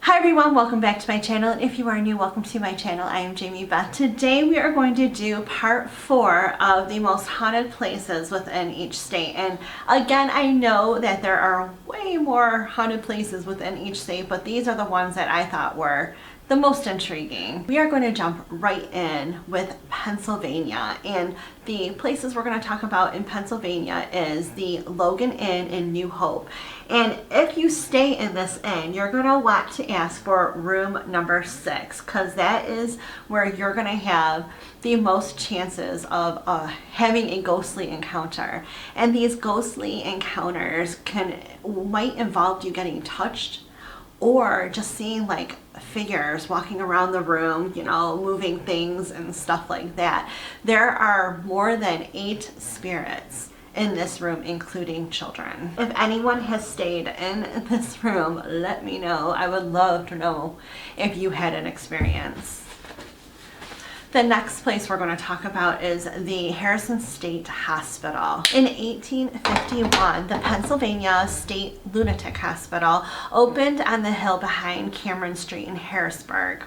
Hi everyone, welcome back to my channel, and if you are new, welcome to my channel. I am Jamie Beth. Today we are going to do part 4 of the most haunted places within each state. And again, I know that there are way more haunted places within each state, but these are the ones that I thought were the most intriguing. We are going to jump right in with Pennsylvania, and the places we're going to talk about in Pennsylvania is the Logan Inn in New Hope. And if you stay in this inn, you're going to want to ask for room number 6, because that is where you're going to have the most chances of having a ghostly encounter. And these ghostly encounters might involve you getting touched, or just seeing like figures walking around the room, you know, moving things and stuff like that. There are more than 8 spirits in this room, including children. If anyone has stayed in this room, let me know. I would love to know if you had an experience. The next place we're going to talk about is the Harrison State Hospital. In 1851, the Pennsylvania State Lunatic Hospital opened on the hill behind Cameron Street in Harrisburg,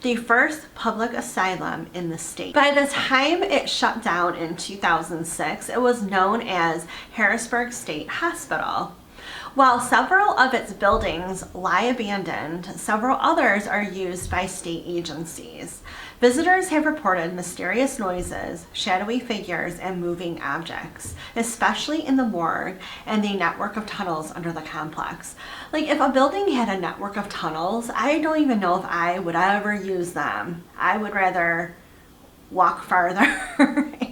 the first public asylum in the state. By the time it shut down in 2006, it was known as Harrisburg State Hospital. While several of its buildings lie abandoned, several others are used by state agencies. Visitors have reported mysterious noises, shadowy figures, and moving objects, especially in the morgue and the network of tunnels under the complex. Like, if a building had a network of tunnels, I don't even know if I would ever use them. I would rather walk farther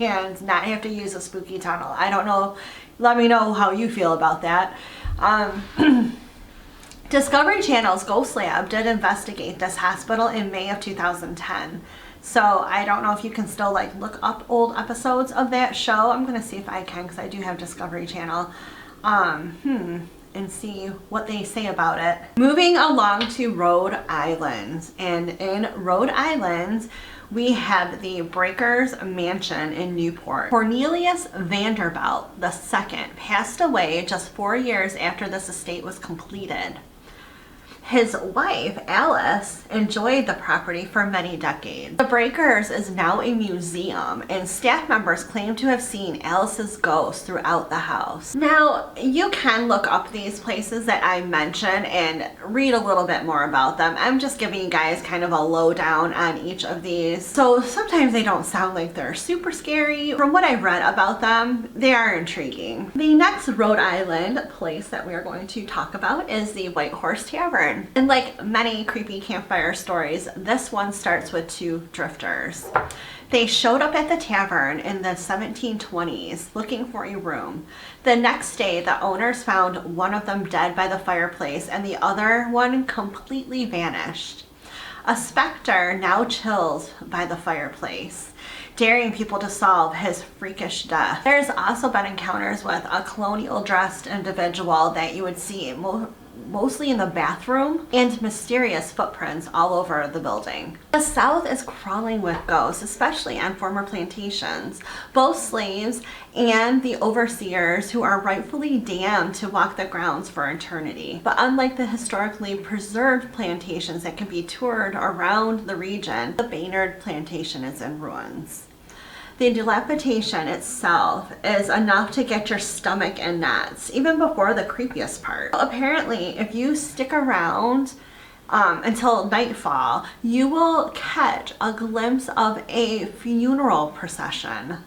and not have to use a spooky tunnel. I don't know. Let me know how you feel about that. Discovery Channel's Ghost Lab did investigate this hospital in May of 2010. So I don't know if you can still like look up old episodes of that show. I'm going to see if I can, because I do have Discovery Channel. And see what they say about it. Moving along to Rhode Island. And in Rhode Island, we have the Breakers Mansion in Newport. Cornelius Vanderbilt II passed away just 4 years after this estate was completed. His wife, Alice, enjoyed the property for many decades. The Breakers is now a museum, and staff members claim to have seen Alice's ghost throughout the house. Now, you can look up these places that I mentioned and read a little bit more about them. I'm just giving you guys kind of a lowdown on each of these. So sometimes they don't sound like they're super scary. From what I've read about them, they are intriguing. The next Rhode Island place that we are going to talk about is the White Horse Tavern. And like many creepy campfire stories, this one starts with 2 drifters. They showed up at the tavern in the 1720s looking for a room. The next day, the owners found one of them dead by the fireplace and the other one completely vanished. A specter now chills by the fireplace, daring people to solve his freakish death. There's also been encounters with a colonial dressed individual that you would see mostly in the bathroom, and mysterious footprints all over the building. The South is crawling with ghosts, especially on former plantations. Both slaves and the overseers, who are rightfully damned to walk the grounds for eternity. But unlike the historically preserved plantations that can be toured around the region, the Baynard plantation is in ruins. The dilapidation itself is enough to get your stomach in knots, even before the creepiest part. Apparently, if you stick around until nightfall, you will catch a glimpse of a funeral procession.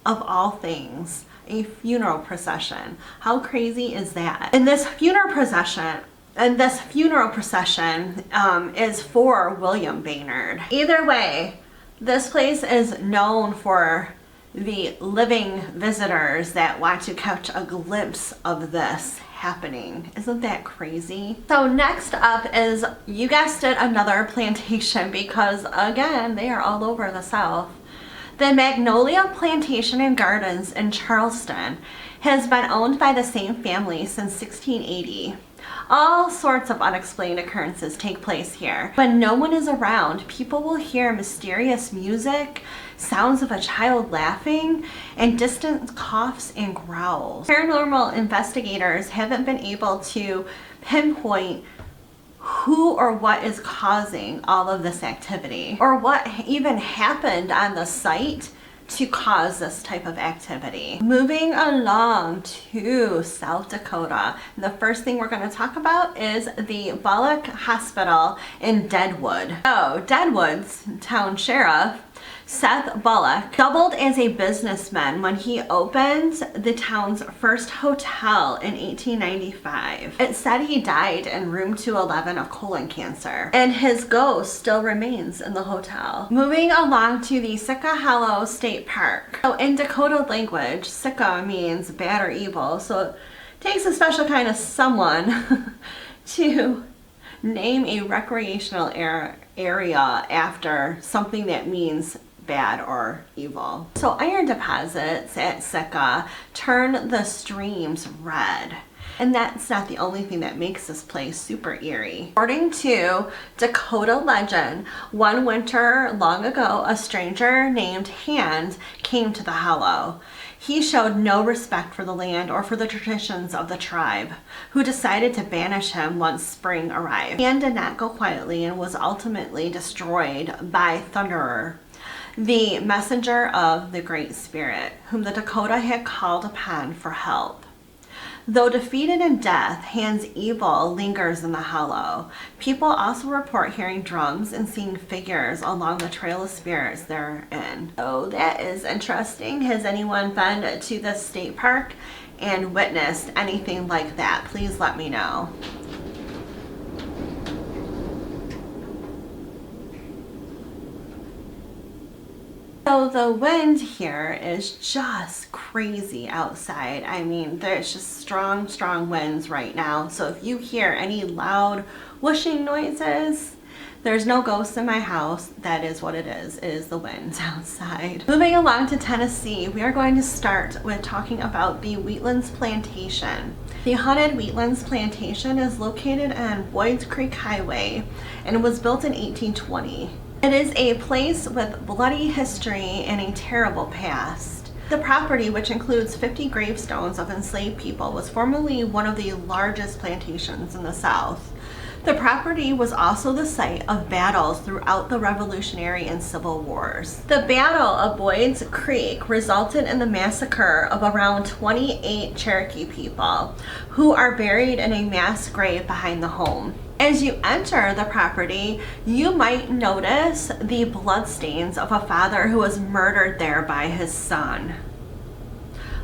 Of all things, a funeral procession. How crazy is that? And this funeral procession is for William Baynard. Either way, this place is known for the living visitors that want to catch a glimpse of this happening. Isn't that crazy? So next up is, you guessed it, another plantation, because again, they are all over the South. The Magnolia Plantation and Gardens in Charleston has been owned by the same family since 1680. All sorts of unexplained occurrences take place here. When no one is around, people will hear mysterious music, sounds of a child laughing, and distant coughs and growls. Paranormal investigators haven't been able to pinpoint who or what is causing all of this activity, or what even happened on the site to cause this type of activity. Moving along to South Dakota, the first thing we're going to talk about is the Bellwich Hospital in Deadwood. So Deadwood's town sheriff, Seth Bullock, doubled as a businessman when he opened the town's first hotel in 1895. It said he died in room 211 of colon cancer, and his ghost still remains in the hotel. Moving along to the Sitka Hollow State Park. So in Dakota language, Sitka means bad or evil, so it takes a special kind of someone to name a recreational area after something that means bad or evil. So iron deposits at Sitka turn the streams red. And that's not the only thing that makes this place super eerie. According to Dakota legend, one winter long ago, a stranger named Hand came to the hollow. He showed no respect for the land or for the traditions of the tribe, who decided to banish him once spring arrived. Hand did not go quietly and was ultimately destroyed by Thunderer, the messenger of the Great Spirit, whom the Dakota had called upon for help. Though defeated in death, Hand's evil lingers in the hollow. People also report hearing drums and seeing figures along the trail of spirits therein. Oh, that is interesting. Has anyone been to this state park and witnessed anything like that? Please let me know. So the wind here is just crazy outside. I mean, there's just strong, strong winds right now. So if you hear any loud whooshing noises, there's no ghosts in my house. That is what it is the winds outside. Moving along to Tennessee, we are going to start with talking about the Wheatlands Plantation. The haunted Wheatlands Plantation is located on Boyd's Creek Highway and was built in 1820. It is a place with bloody history and a terrible past. The property, which includes 50 gravestones of enslaved people, was formerly one of the largest plantations in the South. The property was also the site of battles throughout the Revolutionary and Civil Wars. The Battle of Boyd's Creek resulted in the massacre of around 28 Cherokee people, who are buried in a mass grave behind the home. As you enter the property, you might notice the bloodstains of a father who was murdered there by his son.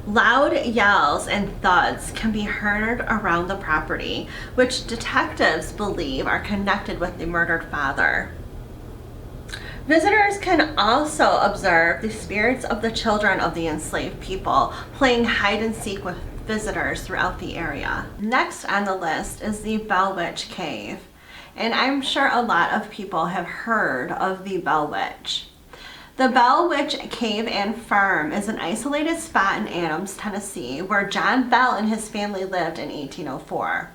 Loud yells and thuds can be heard around the property, which detectives believe are connected with the murdered father. Visitors can also observe the spirits of the children of the enslaved people playing hide and seek with visitors throughout the area. Next on the list is the Bellwich Cave, and I'm sure a lot of people have heard of the Bellwich. The Bellwich Cave and Farm is an isolated spot in Adams, Tennessee, where John Bell and his family lived in 1804.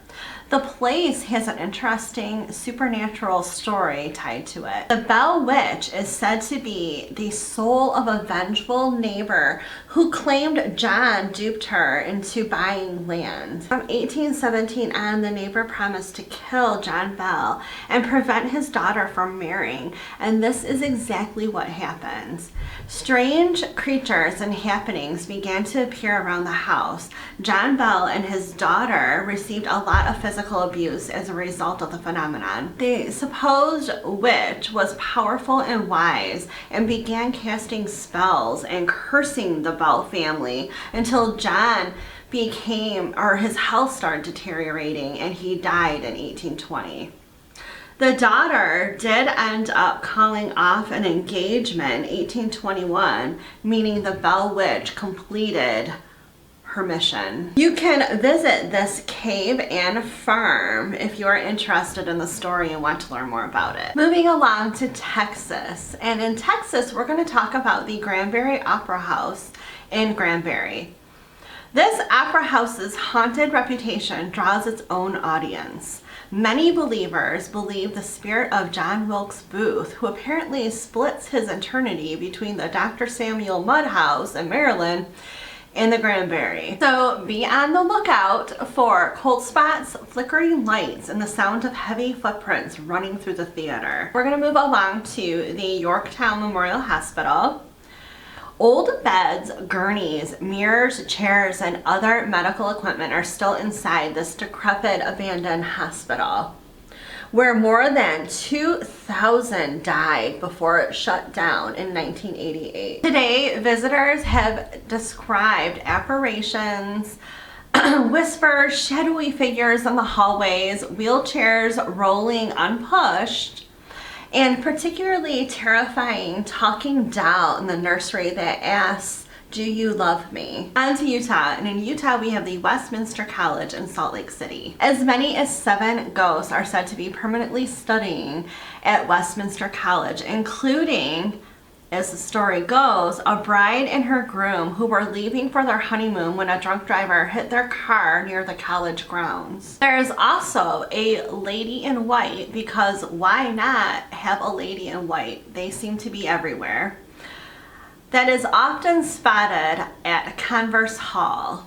The place has an interesting supernatural story tied to it. The Bell Witch is said to be the soul of a vengeful neighbor who claimed John duped her into buying land. From 1817 on, the neighbor promised to kill John Bell and prevent his daughter from marrying, and this is exactly what happens. Strange creatures and happenings began to appear around the house. John Bell and his daughter received a lot of physical abuse as a result of the phenomenon. The supposed witch was powerful and wise and began casting spells and cursing the Bell family until John his health started deteriorating and he died in 1820. The daughter did end up calling off an engagement in 1821, meaning the Bell Witch completed her mission. You can visit this cave and farm if you are interested in the story and want to learn more about it. Moving along to Texas, and in Texas we're going to talk about the Granberry Opera House in Granberry. This opera house's haunted reputation draws its own audience. Many believers believe the spirit of John Wilkes Booth, who apparently splits his eternity between the Dr. Samuel Mudd House in Maryland and the Granberry. So be on the lookout for cold spots, flickering lights, and the sound of heavy footprints running through the theater. We're gonna move along to the Yorktown Memorial Hospital. Old beds, gurneys, mirrors, chairs, and other medical equipment are still inside this decrepit abandoned hospital, where more than 2,000 died before it shut down in 1988. Today, visitors have described apparitions, whispers, shadowy figures in the hallways, wheelchairs rolling unpushed, and particularly terrifying talking doll in the nursery that asks, "Do you love me?" On to Utah, and in Utah we have the Westminster College in Salt Lake City. As many as 7 ghosts are said to be permanently studying at Westminster College, including, as the story goes, a bride and her groom who were leaving for their honeymoon when a drunk driver hit their car near the college grounds. There is also a lady in white, because why not have a lady in white? They seem to be everywhere. That is often spotted at Converse Hall.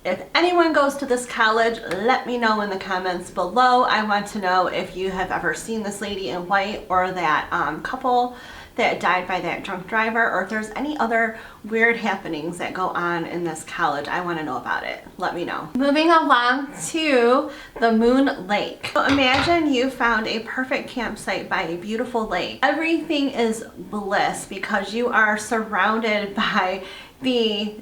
If anyone goes to this college, let me know in the comments below. I want to know if you have ever seen this lady in white, or that couple that died by that drunk driver, or if there's any other weird happenings that go on in this college. I want to know about it. Let me know. Moving along to the Moon Lake. So imagine you found a perfect campsite by a beautiful lake. Everything is bliss because you are surrounded by the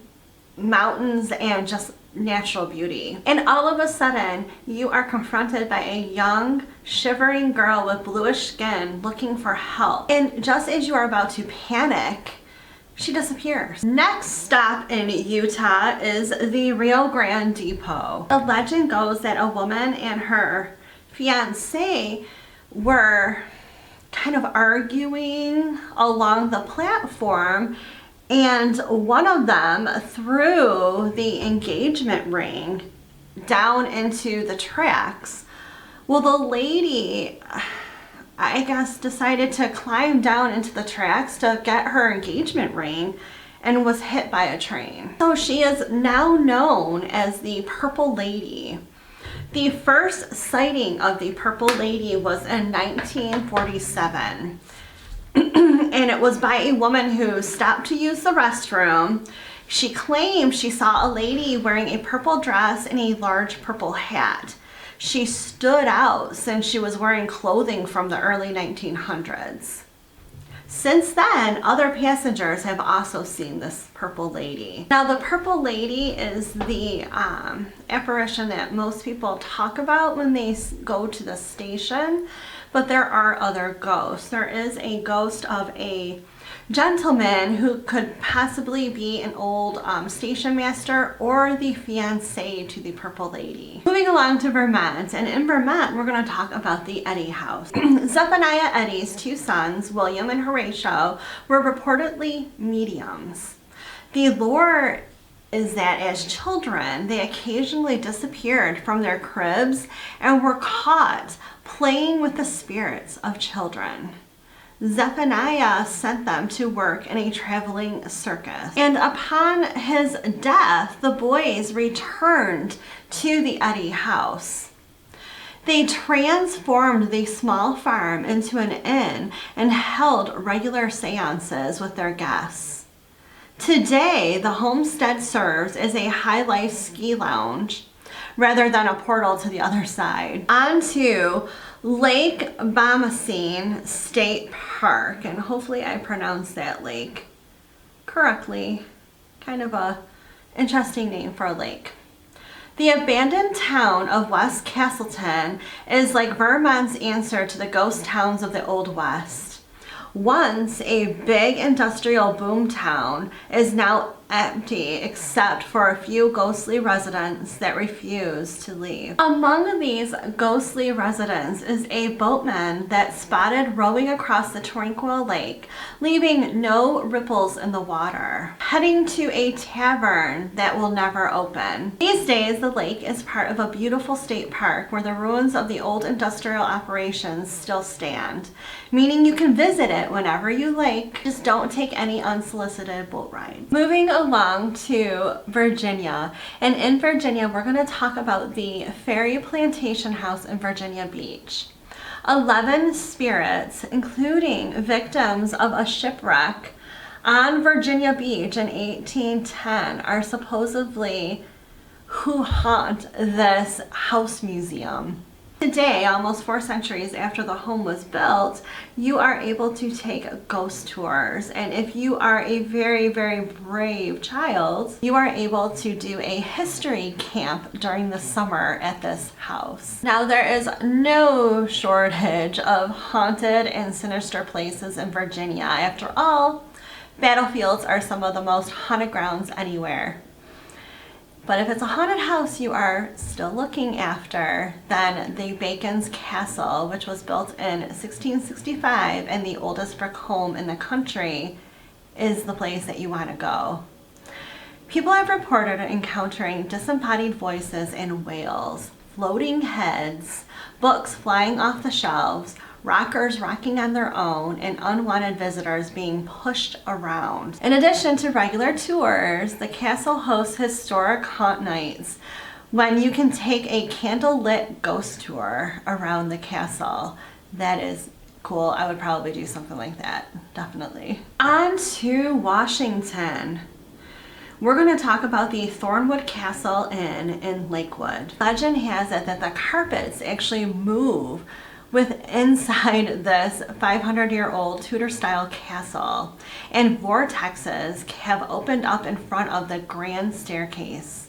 mountains and just natural beauty. And all of a sudden, you are confronted by a young, shivering girl with bluish skin looking for help. And just as you are about to panic, she disappears. Next stop in Utah is the Rio Grande Depot. The legend goes that a woman and her fiancé were kind of arguing along the platform, and one of them threw the engagement ring down into the tracks. Well, the lady, I guess, decided to climb down into the tracks to get her engagement ring and was hit by a train. So she is now known as the Purple Lady. The first sighting of the Purple Lady was in 1947. And it was by a woman who stopped to use the restroom. She claimed she saw a lady wearing a purple dress and a large purple hat. She stood out since she was wearing clothing from the early 1900s. Since then, other passengers have also seen this Purple Lady. Now, the Purple Lady is the apparition that most people talk about when they go to the station, but there are other ghosts. There is a ghost of a gentleman who could possibly be an old station master or the fiancé to the Purple Lady. Moving along to Vermont, and in Vermont we're going to talk about the Eddy house. Zephaniah Eddy's 2 sons, William and Horatio, were reportedly mediums. The lore is that as children, they occasionally disappeared from their cribs and were caught playing with the spirits of children. Zephaniah sent them to work in a traveling circus. And upon his death, the boys returned to the Eddy house. They transformed the small farm into an inn and held regular seances with their guests. Today, the homestead serves as a high-life ski lounge rather than a portal to the other side. On to Lake Bomoseen State Park, and hopefully I pronounced that lake correctly. Kind of a interesting name for a lake. The abandoned town of West Castleton is like Vermont's answer to the ghost towns of the Old West. Once a big industrial boom town, is now empty except for a few ghostly residents that refuse to leave. Among these ghostly residents is a boatman that spotted rowing across the tranquil lake, leaving no ripples in the water, heading to a tavern that will never open. These days, the lake is part of a beautiful state park where the ruins of the old industrial operations still stand, meaning you can visit it whenever you like. Just don't take any unsolicited boat rides. Moving along to Virginia. And in Virginia, we're going to talk about the Ferry Plantation House in Virginia Beach. 11 spirits, including victims of a shipwreck on Virginia Beach in 1810, are supposedly who haunt this house museum. Today, almost 4 centuries after the home was built, you are able to take ghost tours. And if you are a very, very brave child, you are able to do a history camp during the summer at this house. Now, there is no shortage of haunted and sinister places in Virginia. After all, battlefields are some of the most haunted grounds anywhere. But if it's a haunted house you are still looking after, then the Bacon's Castle, which was built in 1665 and the oldest brick home in the country, is the place that you want to go. People have reported encountering disembodied voices and wails, floating heads, books flying off the shelves, rockers rocking on their own, and unwanted visitors being pushed around. In addition to regular tours, the castle hosts historic haunt nights when you can take a candlelit ghost tour around the castle. That is cool. I would probably do something like that, definitely. On to Washington. We're going to talk about the Thornwood Castle Inn in Lakewood. Legend has it that the carpets actually move inside this 500-year-old Tudor-style castle, and vortexes have opened up in front of the grand staircase.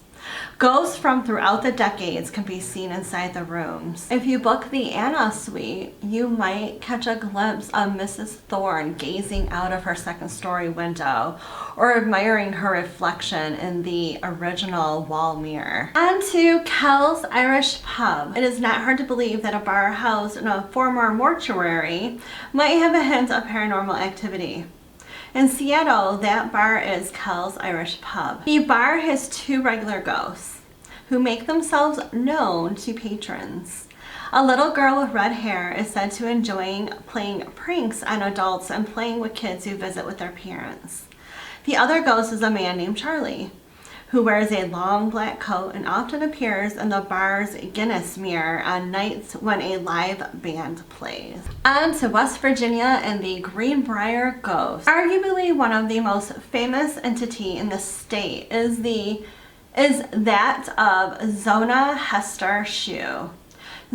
Ghosts from throughout the decades can be seen inside the rooms. If you book the Anna Suite, you might catch a glimpse of Mrs. Thorne gazing out of her second-story window or admiring her reflection in the original wall mirror. On to Kel's Irish Pub. It is not hard to believe that a bar housed in a former mortuary might have a hint of paranormal activity. In Seattle, that bar is Kel's Irish Pub. The bar has 2 regular ghosts who make themselves known to patrons. A little girl with red hair is said to enjoy playing pranks on adults and playing with kids who visit with their parents. The other ghost is a man named Charlie, who wears a long black coat and often appears in the bar's Guinness mirror on nights when a live band plays. On to West Virginia and the Greenbrier Ghost. Arguably one of the most famous entity in the state is that of Zona Hester Shue.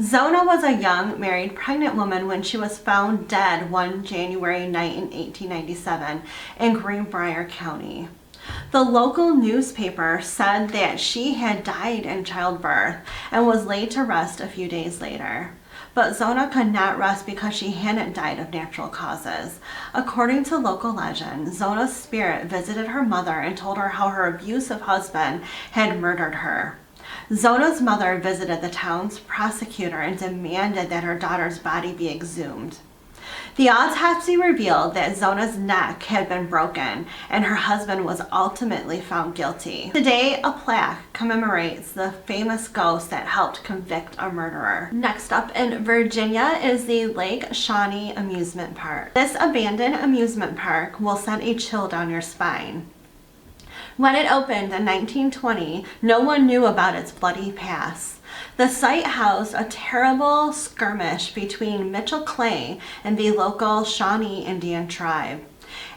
Zona was a young married pregnant woman when she was found dead one January night in 1897 in Greenbrier County. The local newspaper said that she had died in childbirth and was laid to rest a few days later. But Zona could not rest because she hadn't died of natural causes. According to local legend, Zona's spirit visited her mother and told her how her abusive husband had murdered her. Zona's mother visited the town's prosecutor and demanded that her daughter's body be exhumed. The autopsy revealed that Zona's neck had been broken and her husband was ultimately found guilty. Today, a plaque commemorates the famous ghost that helped convict a murderer. Next up in Virginia is the Lake Shawnee Amusement Park. This abandoned amusement park will send a chill down your spine. When it opened in 1920, no one knew about its bloody past. The site housed a terrible skirmish between Mitchell Clay and the local Shawnee Indian tribe.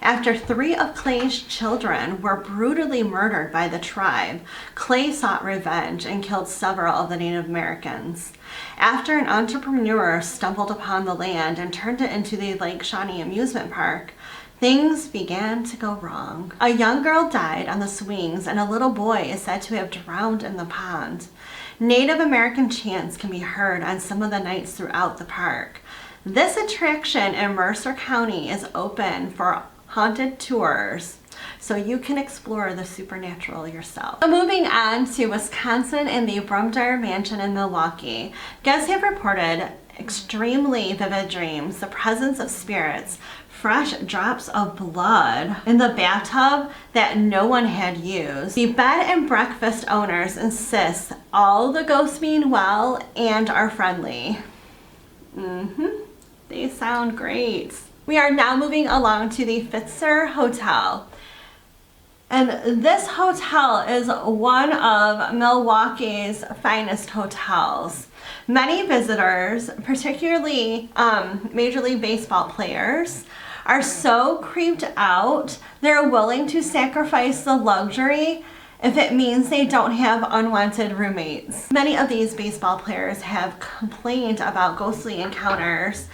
After 3 of Clay's children were brutally murdered by the tribe, Clay sought revenge and killed several of the Native Americans. After an entrepreneur stumbled upon the land and turned it into the Lake Shawnee Amusement Park, things began to go wrong. A young girl died on the swings and a little boy is said to have drowned in the pond. Native American chants can be heard on some of the nights throughout the park. This attraction in Mercer County is open for haunted tours, so you can explore the supernatural yourself. So moving on to Wisconsin and the Brumdire Mansion in Milwaukee. Guests have reported extremely vivid dreams, the presence of spirits, fresh drops of blood in the bathtub that no one had used. The bed and breakfast owners insist all the ghosts mean well and are friendly. They sound great. We are now moving along to the Fitzer Hotel. And this hotel is one of Milwaukee's finest hotels. Many visitors, particularly Major League Baseball players, are so creeped out they're willing to sacrifice the luxury if it means they don't have unwanted roommates. Many of these baseball players have complained about ghostly encounters,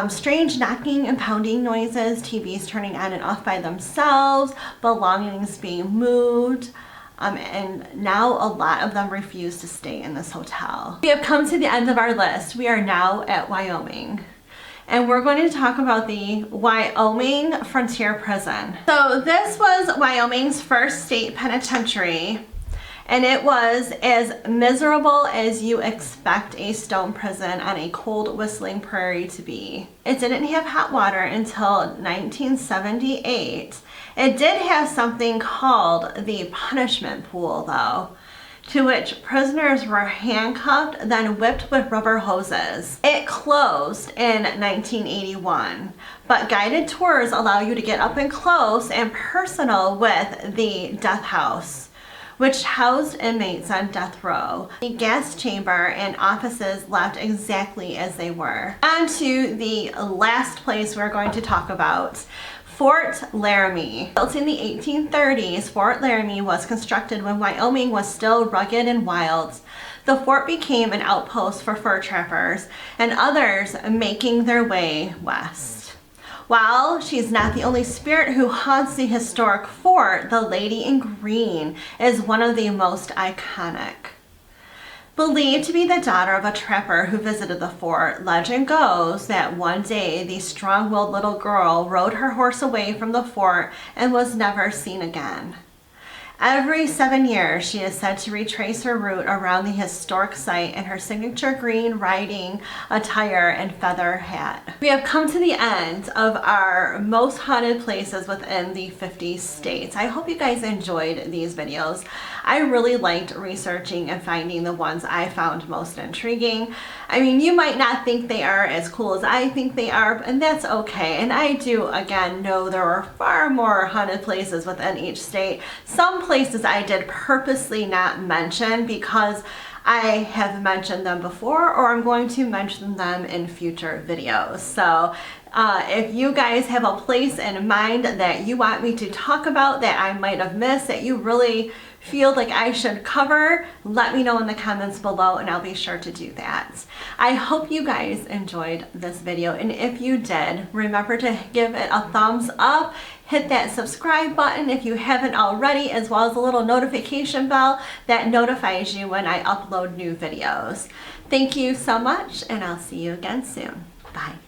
strange knocking and pounding noises, TVs turning on and off by themselves, belongings being moved, and now a lot of them refuse to stay in this hotel. We have come to the end of our list. We are now at Wyoming. And we're going to talk about the Wyoming Frontier Prison. So this was Wyoming's first state penitentiary, and it was as miserable as you expect a stone prison on a cold whistling prairie to be. It didn't have hot water until 1978. It did have something called the punishment pool though, to which prisoners were handcuffed, then whipped with rubber hoses. It closed in 1981, but guided tours allow you to get up and close and personal with the death house, which housed inmates on death row. The gas chamber and offices left exactly as they were. On to the last place we're going to talk about, Fort Laramie. Built in the 1830s, Fort Laramie was constructed when Wyoming was still rugged and wild. The fort became an outpost for fur trappers and others making their way west. While she's not the only spirit who haunts the historic fort, the Lady in Green is one of the most iconic. Believed to be the daughter of a trapper who visited the fort, legend goes that one day the strong-willed little girl rode her horse away from the fort and was never seen again. Every 7 years, she is said to retrace her route around the historic site in her signature green riding attire and feather hat. We have come to the end of our most haunted places within the 50 states. I hope you guys enjoyed these videos. I really liked researching and finding the ones I found most intriguing. I mean, you might not think they are as cool as I think they are, and that's okay. And I do, again, know there are far more haunted places within each state. Some places I did purposely not mention because I have mentioned them before, or I'm going to mention them in future videos. So if you guys have a place in mind that you want me to talk about that I might have missed, that you really feel like I should cover, let me know in the comments below and I'll be sure to do that. I hope you guys enjoyed this video, and if you did, remember to give it a thumbs up, hit that subscribe button if you haven't already, as well as a little notification bell that notifies you when I upload new videos. Thank you so much, and I'll see you again soon. Bye.